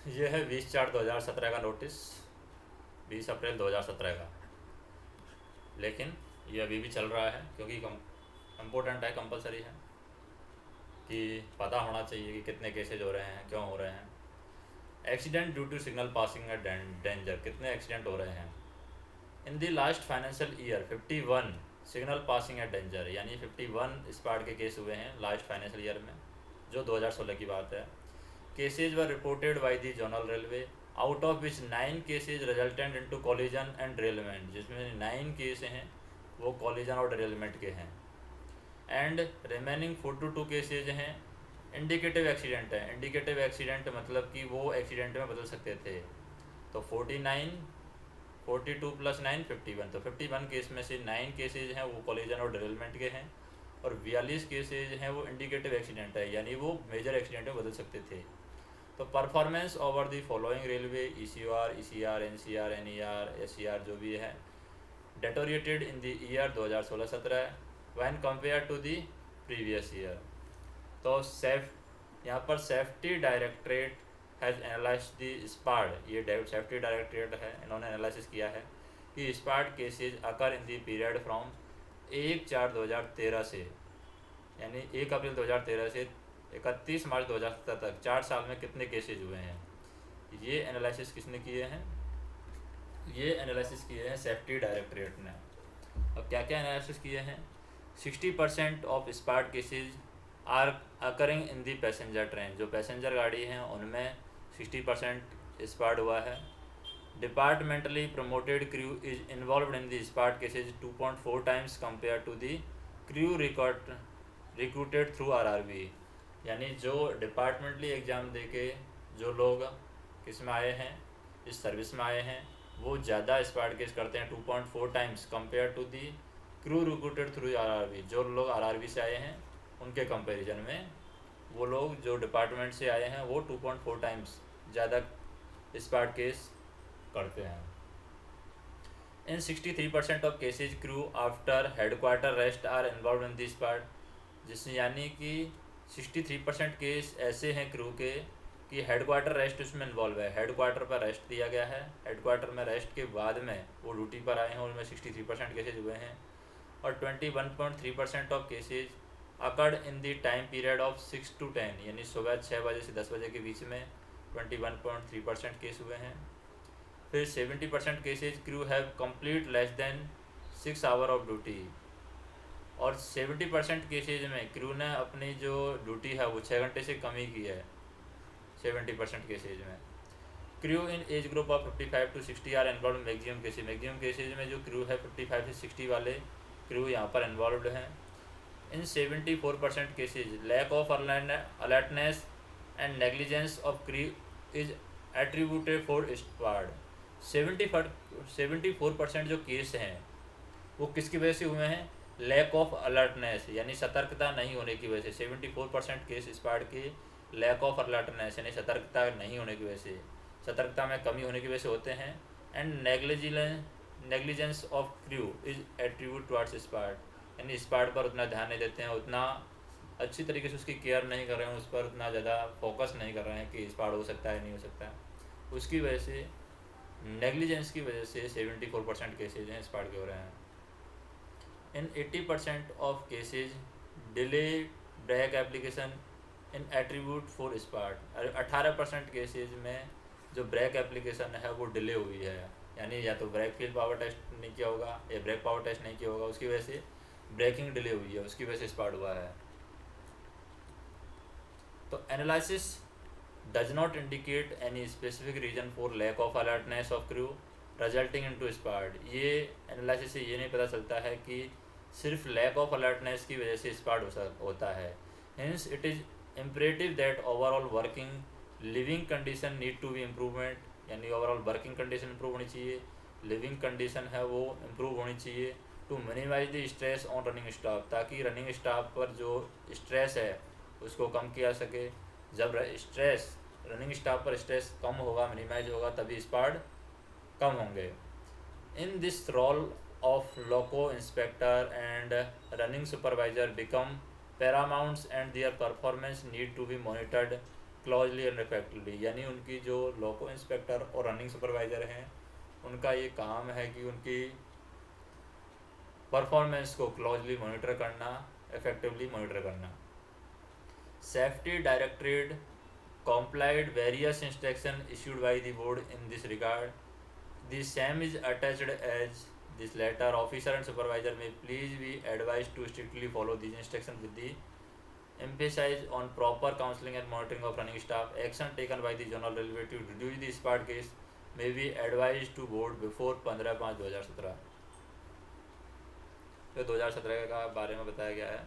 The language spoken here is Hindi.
ये है 20/4/2017 का नोटिस, 20 अप्रैल 2017 का। लेकिन ये अभी भी चल रहा है क्योंकि इम्पोर्टेंट है, कंपलसरी है कि पता होना चाहिए कि कितने केसेज हो रहे हैं, क्यों हो रहे हैं। Accident due to signal passing at danger, कितने एक्सीडेंट हो रहे हैं। In the last financial year 51 signal passing at danger, यानी 51 स्पाड के केस हुए हैं लास्ट फाइनेंशियल ईयर में, जो 2016 की बात है। Cases were reported by the zonal railway, out of which 9 cases resultant into collision and derailment, जिसमें 9 केस हैं वो कॉलिजन और डिरेलमेंट के हैं। एंड रिमेनिंग 42 केसेज हैं इंडिकेटिव एक्सीडेंट है। इंडिकेटिव एक्सीडेंट मतलब कि वो एक्सीडेंट में बदल सकते थे। तो 49 42 + 9 51, तो 51 केस में से 9 केसेज हैं वो कॉलिजन और डिरेलमेंट के हैं, और 42 केसेज हैं वो इंडिकेटिव एक्सीडेंट है, यानी वो मेजर एक्सीडेंट में बदल सकते थे। तो performance over the following railway ECR, ECR, NCR, NER, SCR जो भी है, deteriorated in the year 2016-17 when compare to the previous year. तो यहाँ पर safety directorate has analyse the SPAD, ये सेफ्टी डायरेक्टरेट है, इन्होंने एनालिसिस किया है कि SPAD cases occur in the period from 1/4/2013 से, यानी 1 अप्रैल 2013 से 31 मार्च 2017 तक 4 साल में कितने केसेज हुए हैं। ये एनालिसिस किसने किए हैं, ये एनालिसिस किए हैं सेफ्टी डायरेक्टरेट ने। अब क्या क्या एनालिसिस किए हैं। 60% of SPAD cases are occurring in the passenger train, जो पैसेंजर गाड़ी हैं उनमें 60% स्पाट हुआ है। Departmentally promoted crew is involve in the SPAD cases 2.4 times compare to the crew recruited through RRB, यानी जो डिपार्टमेंटली एग्ज़ाम दे के जो लोग किस में आए हैं, इस सर्विस में आए हैं, वो ज़्यादा स्पाट केस करते हैं 2.4 times compare to the crew recruited through RRB। जो लोग RRB से आए हैं उनके कंपैरिजन में वो लोग जो डिपार्टमेंट से आए हैं वो 2.4 टाइम्स ज़्यादा स्पाट केस करते हैं। In 63% of cases crew after headquarter rest are involve in this part, जिसमें यानी कि 63% केस ऐसे हैं क्रू के कि हेडक्वार्टर रेस्ट उसमें इन्वॉल्व है, हेडक्वार्टर पर रेस्ट दिया गया है, हेडक्वार्टर में रेस्ट के बाद में वो ड्यूटी पर आए हैं, उनमें 63% केसेज हुए हैं। और 21.3% of cases occurred in the time period of 6 to 10, यानी सुबह 6 बजे से 10 बजे के बीच में 21.3% केस हुए हैं। फिर 70% cases crew have complete less than 6 hour of duty, और 70% केसेज में क्रू ने अपनी जो ड्यूटी है वो 6 घंटे से कम ही की है 70% केसेज में। Crew in age group of 55 to 60 are involve maximum cases में जो क्रू है 55 से 60 वाले क्रू यहाँ पर इन्वॉल्व हैं। In 74% cases lack of alertness and negligence of crew is attributed for SPAD. 74% जो केस हैं वो किसकी वजह से हुए हैं, लैक ऑफ अलर्टनेस यानी सतर्कता नहीं होने की वजह से। 74% केस स्पाड के लैक ऑफ अलर्टनेस यानी सतर्कता नहीं होने की वजह से, सतर्कता में कमी होने की वजह से होते हैं। And negligence of crew is attribute towards SPAD, यानी स्पाड पर उतना ध्यान नहीं देते हैं, उतना अच्छी तरीके से उसकी केयर नहीं कर रहे हैं, उस पर उतना ज़्यादा फोकस नहीं कर रहे हैं कि स्पाड हो सकता है नहीं हो सकता है, उसकी वजह से नेग्लिजेंस की वजह से 74% केसेज हैं स्पाड के हो रहे हैं। In 80% of cases delay brake application in attribute for SPAD. 18% cases में जो ब्रेक एप्लीकेशन है वो डिले हुई है, यानी या तो ब्रेक फील्ड पावर टेस्ट नहीं किया होगा या ब्रेक पावर टेस्ट नहीं किया होगा, उसकी वजह से ब्रेकिंग डिले हुई है, उसकी वजह से स्पाड हुआ है। तो analysis does not indicate any specific reason for lack of alertness of crew resulting into SPAD. ये एनालिसिस से ये नहीं पता चलता है कि सिर्फ लैक ऑफ अलर्टनेस की वजह से स्पाड होता है। Hence it is imperative that overall working living condition need to be improvement, यानी ओवरऑल वर्किंग कंडीशन इम्प्रूव होनी चाहिए, लिविंग कंडीशन है वो इम्प्रूव होनी चाहिए। To minimise the stress on running staff, ताकि रनिंग स्टाफ पर जो स्ट्रेस है उसको कम किया सके। जब स्ट्रेस रनिंग स्टाफ पर स्ट्रेस कम होगा, मिनिमाइज होगा, तभी स्पाड कम होंगे। In this role of loco inspector and running supervisor become paramounts and their performance need to be monitored closely and effectively, यानी उनकी जो लोको इंस्पेक्टर और रनिंग सुपरवाइज़र हैं उनका ये काम है कि उनकी परफॉर्मेंस को क्लोजली मॉनिटर करना, इफेक्टिवली मॉनिटर करना। Safety directorate complied various instruction issued by the board in this regard. The same is attached as this letter. Officer and supervisor may please be advised to strictly follow these instructions with the emphasis on proper counseling and monitoring of running staff. Action taken by the General Railway to reduce the spot case may be advised to board before 15/5/2017। तो 2017 का बारे में बताया गया है।